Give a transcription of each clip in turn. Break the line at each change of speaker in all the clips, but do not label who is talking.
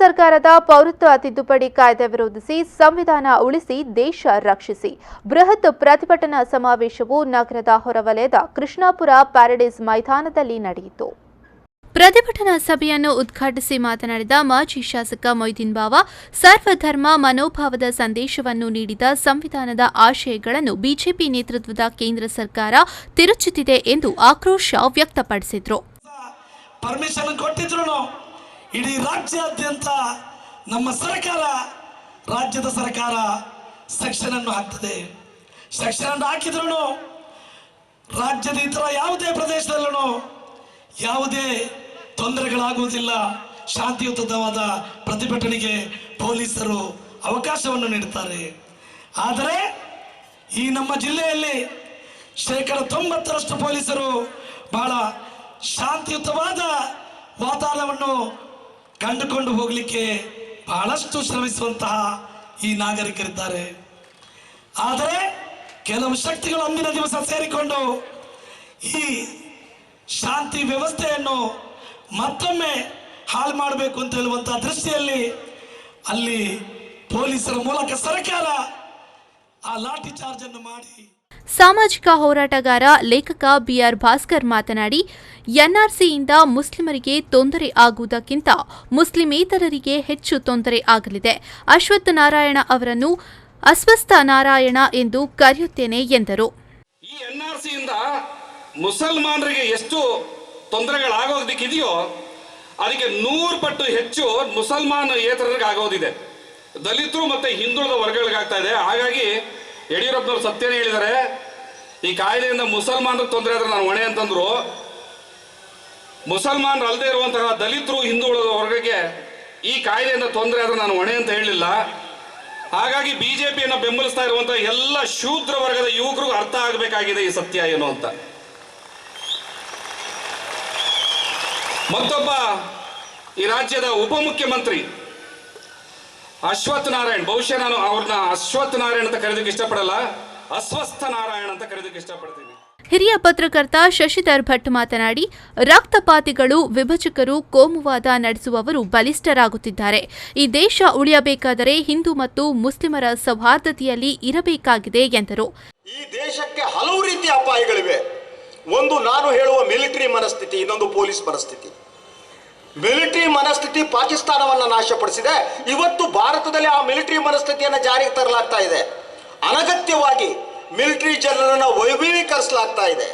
ಸರ್ಕಾರದ ಪೌರತ್ವ ತಿದ್ದುಪಡಿ ಕಾಯ್ದೆ ವಿರೋಧಿಸಿ ಸಂವಿಧಾನ ಉಳಿಸಿ ದೇಶ ರಕ್ಷಿಸಿ ಬೃಹತ್ ಪ್ರತಿಭಟನಾ ಸಮಾವೇಶವು ನಗರದ ಹೊರವಲಯದ ಕೃಷ್ಣಾಪುರ ಪ್ಯಾರಡೈಸ್ ಮೈದಾನದಲ್ಲಿ ನಡೆಯಿತು. ಪ್ರತಿಭಟನಾ ಸಭೆಯನ್ನು ಉದ್ಘಾಟಿಸಿ ಮಾತನಾಡಿದ ಮಾಜಿ ಶಾಸಕ ಮೊಯ್ದೀನ್ ಬಾವ, ಸರ್ವಧರ್ಮ ಮನೋಭಾವದ ಸಂದೇಶವನ್ನು ನೀಡಿದ ಸಂವಿಧಾನದ ಆಶಯಗಳನ್ನು ಬಿಜೆಪಿ ನೇತೃತ್ವದ ಕೇಂದ್ರ ಸರ್ಕಾರ ತಿರುಚುತ್ತಿದೆ ಎಂದು ಆಕ್ರೋಶ ವ್ಯಕ್ತಪಡಿಸಿದರು.
ಇಡೀ ರಾಜ್ಯಾದ್ಯಂತ ನಮ್ಮ ಸರ್ಕಾರ, ರಾಜ್ಯದ ಸರ್ಕಾರ ಸೆಕ್ಷನ್ ಅನ್ನು ಹಾಕ್ತದೆ. ಸೆಕ್ಷನ್ ಅನ್ನು ಹಾಕಿದ್ರು ರಾಜ್ಯದ ಇತರ ಯಾವುದೇ ಪ್ರದೇಶದಲ್ಲೂ ಯಾವುದೇ ತೊಂದರೆಗಳಾಗುವುದಿಲ್ಲ. ಶಾಂತಿಯುತವಾದ ಪ್ರತಿಭಟನೆಗೆ ಪೊಲೀಸರು ಅವಕಾಶವನ್ನು ನೀಡುತ್ತಾರೆ. ಆದರೆ ಈ ನಮ್ಮ ಜಿಲ್ಲೆಯಲ್ಲಿ 90% ಪೊಲೀಸರು ಬಹಳ ಶಾಂತಿಯುತವಾದ ವಾತಾವರಣವನ್ನು ಕಂಡುಕೊಂಡು ಹೋಗಲಿಕ್ಕೆ ಬಹಳಷ್ಟು ಶ್ರಮಿಸುವಂತಹ ಈ ನಾಗರಿಕರಿದ್ದಾರೆ. ಆದರೆ ಕೆಲವು ಶಕ್ತಿಗಳು ಅಂದಿನ ದಿವಸ ಸೇರಿಕೊಂಡು ಈ ಶಾಂತಿ ವ್ಯವಸ್ಥೆಯನ್ನು ಮತ್ತೊಮ್ಮೆ ಹಾಳು ಮಾಡಬೇಕು ಅಂತ ಹೇಳುವಂತಹ ದೃಷ್ಟಿಯಲ್ಲಿ ಅಲ್ಲಿ ಪೊಲೀಸರ ಮೂಲಕ ಸರ್ಕಾರ ಆ ಲಾಠಿ ಚಾರ್ಜ್ ಅನ್ನು ಮಾಡಿ.
ಸಾಮಾಜಿಕ ಹೋರಾಟಗಾರ ಲೇಖಕ ಬಿಆರ್ ಭಾಸ್ಕರ್ ಮಾತನಾಡಿ, ಎನ್ಆರ್ಸಿಯಿಂದ ಮುಸ್ಲಿಮರಿಗೆ ತೊಂದರೆ ಆಗುವುದಕ್ಕಿಂತ ಮುಸ್ಲಿಮೇತರರಿಗೆ ಹೆಚ್ಚು ತೊಂದರೆ ಆಗಲಿದೆ. ಅಶ್ವತ್ಥ ನಾರಾಯಣ ಅವರನ್ನು ಅಸ್ವಸ್ಥ ನಾರಾಯಣ ಎಂದು ಕರೆಯುತ್ತೇನೆ ಎಂದರು.
ಈ ಎನ್ಆರ್ಸಿಯಿಂದ ಮುಸಲ್ಮಾನರಿಗೆ ಎಷ್ಟು ತೊಂದರೆಗಳಾಗೋದಕ್ಕಿದೆಯೋ ಅದಕ್ಕೆ 100 ಪಟ್ಟು ಹೆಚ್ಚು ಮುಸಲ್ಮಾನೇತರರಿಗೆ ಆಗೋದಿದೆ. ದಲಿತರು ಮತ್ತೆ ಹಿಂದುಳಿದ ವರ್ಗಗಳಿಗಾಗ್ತಾ ಇದೆ. ಹಾಗಾಗಿ ಯಡಿಯೂರಪ್ಪನವರು ಸತ್ಯನೇ ಹೇಳಿದ್ದಾರೆ, ಈ ಕಾಯ್ದೆಯಿಂದ ಮುಸಲ್ಮಾನರಿಗೆ ತೊಂದರೆ ಆದ್ರೆ ನಾನು ಹೊಣೆ ಅಂತಂದ್ರು. ಮುಸಲ್ಮಾನರು ಅಲ್ಲದೆ ಇರುವಂತಹ ದಲಿತರು ಹಿಂದುಳಿದ ವರ್ಗಕ್ಕೆ ಈ ಕಾಯ್ದೆಯಿಂದ ತೊಂದರೆ ಆದ್ರೆ ನಾನು ಹೊಣೆ ಅಂತ ಹೇಳಲಿಲ್ಲ. ಹಾಗಾಗಿ ಬಿಜೆಪಿಯನ್ನು ಬೆಂಬಲಿಸ್ತಾ ಇರುವಂತಹ ಎಲ್ಲ ಶೂದ್ರ ವರ್ಗದ ಯುವಕರಿಗೂ ಅರ್ಥ ಆಗಬೇಕಾಗಿದೆ ಈ ಸತ್ಯ ಏನು ಅಂತ. ಮತ್ತೊಬ್ಬ ಈ ರಾಜ್ಯದ ಉಪಮುಖ್ಯಮಂತ್ರಿ ಅಶ್ವತ್ಥ ನಾರಾಯಣ್, ಬಹುಶಃ ನಾನು ಅವ್ರನ್ನ ಅಶ್ವತ್ಥ ನಾರಾಯಣ್ ಅಂತ ಕರೆಯೋದಕ್ಕೆ ಇಷ್ಟಪಡಲ್ಲ, ಅಸ್ವಸ್ಥ ನಾರಾಯಣ್ ಅಂತ ಕರೆಯೋದಕ್ಕೆ ಇಷ್ಟಪಡ್ತೀನಿ.
ಹಿರಿಯ ಪತ್ರಕರ್ತ ಶಶಿಧರ್ ಭಟ್ ಮಾತನಾಡಿ, ರಕ್ತಪಾತಿಗಳು, ವಿಭಜಕರು, ಕೋಮುವಾದ ನಡೆಸುವವರು ಬಲಿಷ್ಠರಾಗುತ್ತಿದ್ದಾರೆ. ಈ ದೇಶ ಉಳಿಯಬೇಕಾದರೆ ಹಿಂದೂ ಮತ್ತು ಮುಸ್ಲಿಮರ ಸೌಹಾರ್ದತೆಯಲ್ಲಿ ಇರಬೇಕಾಗಿದೆ ಎಂದರು.
ಈ ದೇಶಕ್ಕೆ ಹಲವು ರೀತಿಯ ಅಪಾಯಗಳಿವೆ. ಒಂದು ನಾನು ಹೇಳುವ ಮಿಲಿಟರಿ ಮನಸ್ಥಿತಿ, ಇನ್ನೊಂದು ಪೊಲೀಸ್ ಮನಸ್ಥಿತಿ. ಮಿಲಿಟರಿ ಮನಸ್ಥಿತಿ ಪಾಕಿಸ್ತಾನವನ್ನು ನಾಶಪಡಿಸಿದೆ. ಇವತ್ತು ಭಾರತದಲ್ಲಿ ಆ ಮಿಲಿಟರಿ ಮನಸ್ಥಿತಿಯನ್ನು ಜಾರಿಗೆ ತರಲಾಗ್ತಾ ಇದೆ. ಅನಗತ್ಯವಾಗಿ ಮಿಲಿಟರಿ ಜನರನ್ನು ವೈಭವೀಕರಿಸಲಾಗ್ತಾ ಇದೆ.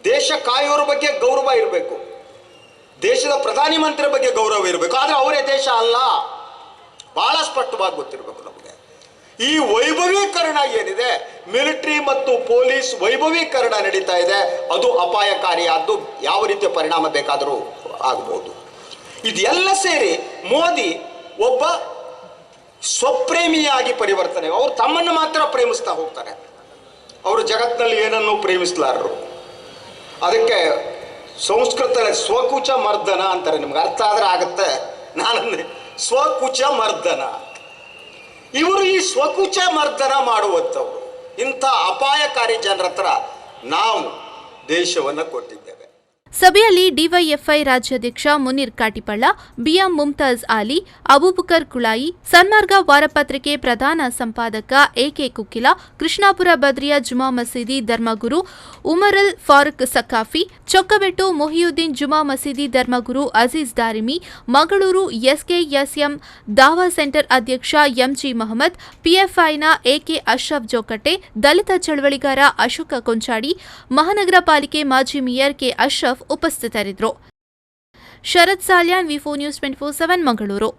ದೇಶ ಕಾಯೋರ ಬಗ್ಗೆ ಗೌರವ ಇರಬೇಕು, ದೇಶದ ಪ್ರಧಾನಿ ಮಂತ್ರಿ ಬಗ್ಗೆ ಗೌರವ ಇರಬೇಕು. ಆದರೆ ಅವರೇ ದೇಶ ಅಲ್ಲ, ಬಹಳ ಸ್ಪಷ್ಟವಾಗಿ ಗೊತ್ತಿರಬೇಕು ನಮಗೆ. ಈ ವೈಭವೀಕರಣ ಏನಿದೆ, ಮಿಲಿಟರಿ ಮತ್ತು ಪೊಲೀಸ್ ವೈಭವೀಕರಣ ನಡೀತಾ ಇದೆ, ಅದು ಅಪಾಯಕಾರಿ. ಅದು ಯಾವ ರೀತಿಯ ಪರಿಣಾಮ ಬೇಕಾದರೂ ಆಗಬಹುದು. ಇದೆಲ್ಲ ಸೇರಿ ಮೋದಿ ಒಬ್ಬ ಸ್ವಪ್ರೇಮಿಯಾಗಿ ಪರಿವರ್ತನೆ. ಅವರು ತಮ್ಮನ್ನು ಮಾತ್ರ ಪ್ರೇಮಿಸ್ತಾ ಹೋಗ್ತಾರೆ. ಅವರು ಜಗತ್ತಿನಲ್ಲಿ ಏನನ್ನೂ ಪ್ರೇಮಿಸಲಾರರು. ಅದಕ್ಕೆ ಸಂಸ್ಕೃತದಲ್ಲಿ ಸ್ವಕುಚ ಮರ್ದನ ಅಂತಾರೆ. ನಿಮ್ಗೆ ಅರ್ಥ ಆದ್ರೆ ಆಗುತ್ತೆ. ನಾನಂದ್ರೆ ಸ್ವಕುಚ ಮರ್ದನ. ಇವರು ಈ ಸ್ವಕುಚ ಮರ್ದನ ಮಾಡುವಂಥವ್ರು. ಇಂಥ ಅಪಾಯಕಾರಿ ಜನರ ಹತ್ರ ನಾವು ದೇಶವನ್ನು ಕೊಟ್ಟಿದ್ದೇವೆ.
ಸಭೆಯಲ್ಲಿ ಡಿವೈಎಫ್ಐ ರಾಜ್ಯಾಧ್ಯಕ್ಷ ಮುನೀರ್ ಕಾಟಿಪಳ್ಳ, ಬಿಎಂ ಮುಮ್ತಾಜ್ ಆಲಿ, ಅಬೂಬಕರ್ ಕುಳಾಯಿ, ಸನ್ಮಾರ್ಗ ವಾರಪತ್ರಿಕೆ ಪ್ರಧಾನ ಸಂಪಾದಕ ಎಕೆ ಕುಕ್ಕಿಲ, ಕೃಷ್ಣಾಪುರ ಬದ್ರಿಯಾ ಜುಮಾ ಮಸೀದಿ ಧರ್ಮಗುರು ಉಮರಲ್ ಫಾರೂಕ್ ಸಕಾಫಿ, ಚೊಕ್ಕಬೆಟ್ಟು ಮೊಹಿಯುದ್ದೀನ್ ಜುಮಾ ಮಸೀದಿ ಧರ್ಮಗುರು ಅಜೀಜ್ ದಾರಿಮಿ, ಮಂಗಳೂರು ಎಸ್ಕೆಎಸ್ಎಂ ದಾವಾ ಸೆಂಟರ್ ಅಧ್ಯಕ್ಷ ಎಂಜಿ ಮಹಮ್ಮದ್, ಪಿಎಫ್ಐನ ಎಕೆ ಅಶ್ರಫ್ ಜೋಕಟ್ಟೆ, ದಲಿತ ಚಳವಳಿಗಾರ ಅಶೋಕ ಕೊಂಚಾಡಿ, ಮಹಾನಗರ ಪಾಲಿಕೆ ಮಾಜಿ ಮೇಯರ್ ಕೆ ಅಶ್ರಫ್ ಉಪಸ್ಥಿತರಿದ್ದರು. ಶರತ್ ಸಾಲ್ಯಾನ್, ವಿ4 ನ್ಯೂಸ್ 24/7 ಮಂಗಳೂರು.